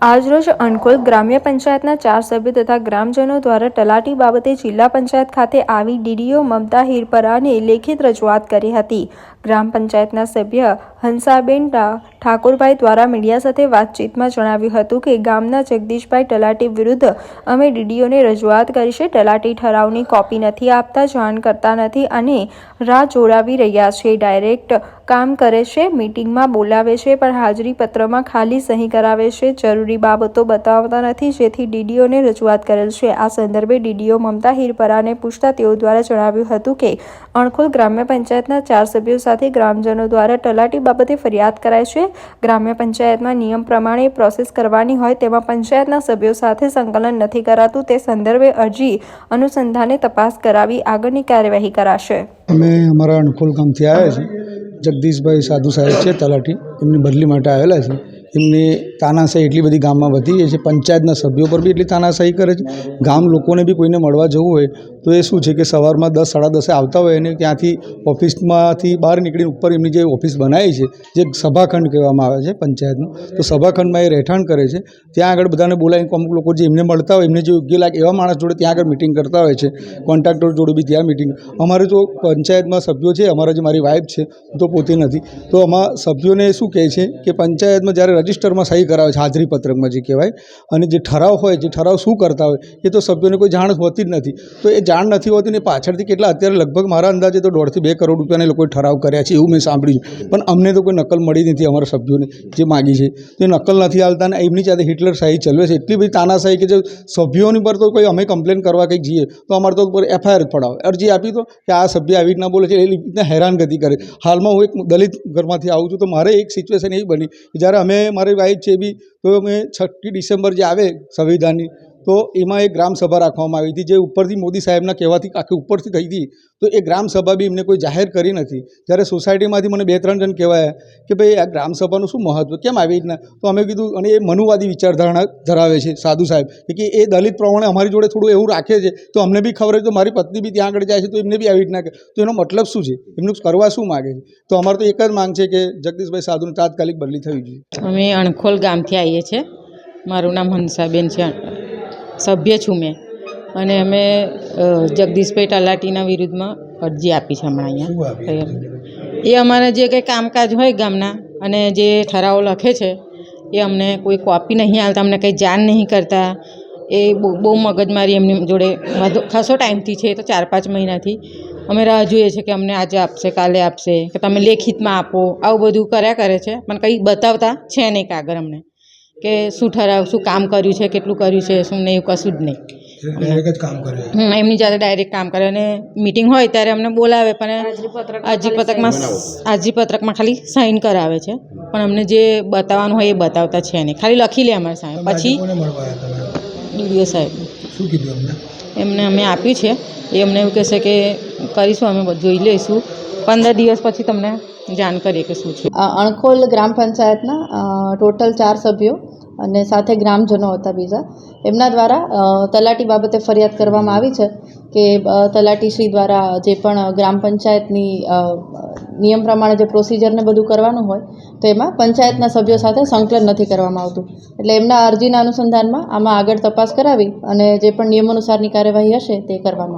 આજરોજ અણકોલ ગ્રામ્ય પંચાયતના 4 સભ્યો તથા ગ્રામજનો દ્વારા તલાટી બાબતે જિલ્લા પંચાયત ખાતે આવી ડીડીઓ મમતા હિરપરાને લેખિત રજૂઆત કરી હતી। ગ્રામ પંચાયતના સભ્ય હંસાબેન ઠાકોરભાઈ દ્વારા મીડિયા સાથે વાતચીતમાં જણાવ્યું હતું કે ગામના જગદીશભાઈ તલાટી વિરુદ્ધ અમે ડીડીઓને રજૂઆત કરી છે। તલાટી ઠરાવની કોપી નથી આપતા, જાણ કરતા નથી અને રાહ જોડાવી રહ્યા છે। ડાયરેક્ટ કામ કરે છે, મીટિંગમાં બોલાવે છે પણ હાજરી પત્રમાં ખાલી સહી કરાવે છે, જરૂરી બાબતો બતાવતા નથી, જેથી ડીડીઓને રજૂઆત કરેલ છે। આ સંદર્ભે ડીડીઓ મમતા હિરપરાને પૂછતા તેઓ દ્વારા જણાવ્યું હતું કે અણકોલ ગ્રામ્ય પંચાયતના 4 સભ્યો સાથે ગ્રામજનો દ્વારા તલાટી બાબતે ફરિયાદ કરાઈ છે। ગ્રામ્ય પંચાયતમાં નિયમ પ્રમાણે પ્રોસેસ કરવાની હોય તેમાં પંચાયતના સભ્યો સાથે સંકલન નથી કરાતું, તે સંદર્ભે અરજી અનુસંધાને તપાસ કરાવી આગળની કાર્યવાહી કરાશે। અમે અમારા અણકોલ ગામથી આવ્યા છીએ। જગદીશભાઈ સાધુ સાહેબ છે તલાટી, એમની બદલી માટે આવેલા છે। એમની તાનાશાહી એટલી બધી ગામમાં વધી ગઈ છે, પંચાયતના સભ્યો પર બી એટલી તાનાશાહી કરે છે। ગામ લોકોને બી કોઈને મળવા જવું હોય તો એ શું છે કે સવારમાં 10 સાડા 10 આવતા હોય અને ત્યાંથી ઓફિસમાંથી બહાર નીકળીને ઉપર એમની જે ઓફિસ બનાવી છે, જે સભાખંડ કહેવામાં આવે છે પંચાયતનો, તો સભાખંડમાં એ રહેઠાણ કરે છે। ત્યાં આગળ બધાને બોલાવીને અમુક લોકો જે એમને મળતા હોય, એમને જે યોગ્ય લાગે એવા માણસ જોડે ત્યાં આગળ મિટિંગ કરતા હોય છે। કોન્ટ્રાક્ટર જોડે બી ત્યાં મિટિંગ। અમારે તો પંચાયતમાં સભ્યો છે, અમારા જે મારી વાઈફ છે તો પોતે નથી, તો આમાં સભ્યોને શું કહે છે કે પંચાયતમાં જ્યારે રજિસ્ટરમાં સહી કરાવે છે, હાજરી પત્રકમાં જે કહેવાય, અને જે ઠરાવ હોય, જે ઠરાવ શું કરતા હોય એ તો સભ્યોને કોઈ જાણ હોતી જ નથી। તો એ જાણ નથી હોતી ને પાછળથી કેટલા અત્યારે લગભગ મારા અંદાજે તો 1.5 થી 2 કરોડ રૂપિયાને લોકોએ ઠરાવ કર્યા છે એવું મેં સાંભળ્યું છે, પણ અમને તો કોઈ નકલ મળી નથી અમારા સભ્યોને જે માગી છે, તો એ નકલ નથી આવતા અને એમની સાથે હિટલર શાહી ચલવે છે। એટલી બધી તાનાશાહી કે જે સભ્યોની પર તો કોઈ અમે કમ્પ્લેન કરવા કંઈક જઈએ તો અમારે તો ઉપર FIR પડાવે, અરજી આપી તો કે આ સભ્ય આવી રીતના બોલે છે, એ રીતના હેરાનગતિ કરે। હાલમાં હું એક દલિત ઘરમાંથી આવું છું, તો મારે એક સિચ્યુએશન એવી બની કે જ્યારે અમે મારી વાઈફ છે બી, તો અમે 6મી ડિસેમ્બર જે આવે સંવિધાનની, તો એમાં એક ગ્રામસભા રાખવામાં આવી હતી, જે ઉપરથી મોદી સાહેબના કહેવાથી આખી ઉપરથી થઈ હતી। તો એ ગ્રામસભા બી એમને કોઈ જાહેર કરી નથી। ત્યારે સોસાયટીમાંથી મને 2-3 જણ કહેવાયા કે ભાઈ આ ગ્રામસભાનું શું મહત્વ, કેમ આવી રીતના? તો અમે કીધું, અને એ મનુવાદી વિચારધારણા ધરાવે છે સાધુ સાહેબ, કે એ દલિત પ્રમાણે અમારી જોડે થોડું એવું રાખે છે, તો અમને બી ખબર છે, તો મારી પત્ની બી ત્યાં આગળ જાય છે તો એમને બી આવી રીતના કહે, તો એનો મતલબ શું છે, એમનું કરવા શું માગે છે? તો અમારે તો એક જ માંગ છે કે જગદીશભાઈ સાધુની તાત્કાલિક બદલી થવી જોઈએ। અમે અણખોલ ગામથી આવીએ છીએ। મારું નામ હંસાબેન છે, સભ્ય છું મેં, અને અમે જગદીશભાઈ તલાટીના વિરુદ્ધમાં અરજી આપી છે હમણાં અહીંયા। એ અમારા જે કંઈ કામકાજ હોય ગામના અને જે ઠરાવો લખે છે એ અમને કોઈ કોપી નહીં આવતા, અમને કંઈ જાણ નહીં કરતા। એ બહુ મગજમારી એમની જોડે ખાસો ટાઈમથી છે, તો 4-5 મહિનાથી અમે રાહ જોઈએ છીએ કે અમને આજે આપશે, કાલે આપશે, કે તમે લેખિતમાં આપો, આવું બધું કર્યા કરે છે, પણ કંઈ બતાવતા છે નહીં કાગળ અમને કે શું ઠરાવ, શું કામ કર્યું છે, કેટલું કર્યું છે, શું નહીં, કશું જ નહીં। એમની જાતે ડાયરેક્ટ કામ કરે, અને મિટિંગ હોય ત્યારે અમને બોલાવે પણ હાજરીપત્રકમાં ખાલી સાઇન કરાવે છે, પણ અમને જે બતાવવાનું હોય એ બતાવતા છે નહીં, ખાલી લખી લે અમારી સામે। પછી ડીડીઓ સાહેબ એમને અમે આપ્યું છે, એ અમને એવું કહેશે કે કરીશું, અમે જોઈ લઈશું, 15 દિવસ પછી તમને જાણ કરીએ કે શું છે। અણખોલ ગ્રામ પંચાયતના ટોટલ 4 સભ્યો અને સાથે ગ્રામજનો હતા બીજા, એમના દ્વારા તલાટી બાબતે ફરિયાદ કરવામાં આવી છે કે તલાટીશ્રી દ્વારા જે પણ ગ્રામ પંચાયતની નિયમ પ્રમાણે જે પ્રોસિજરને બધું કરવાનું હોય તો એમાં પંચાયતના સભ્યો સાથે સંકલન નથી કરવામાં આવતું। એટલે એમના અરજીના અનુસંધાનમાં આમાં આગળ તપાસ કરાવી અને જે પણ નિયમોનુસારની કાર્યવાહી હશે તે કરવામાં આવશે।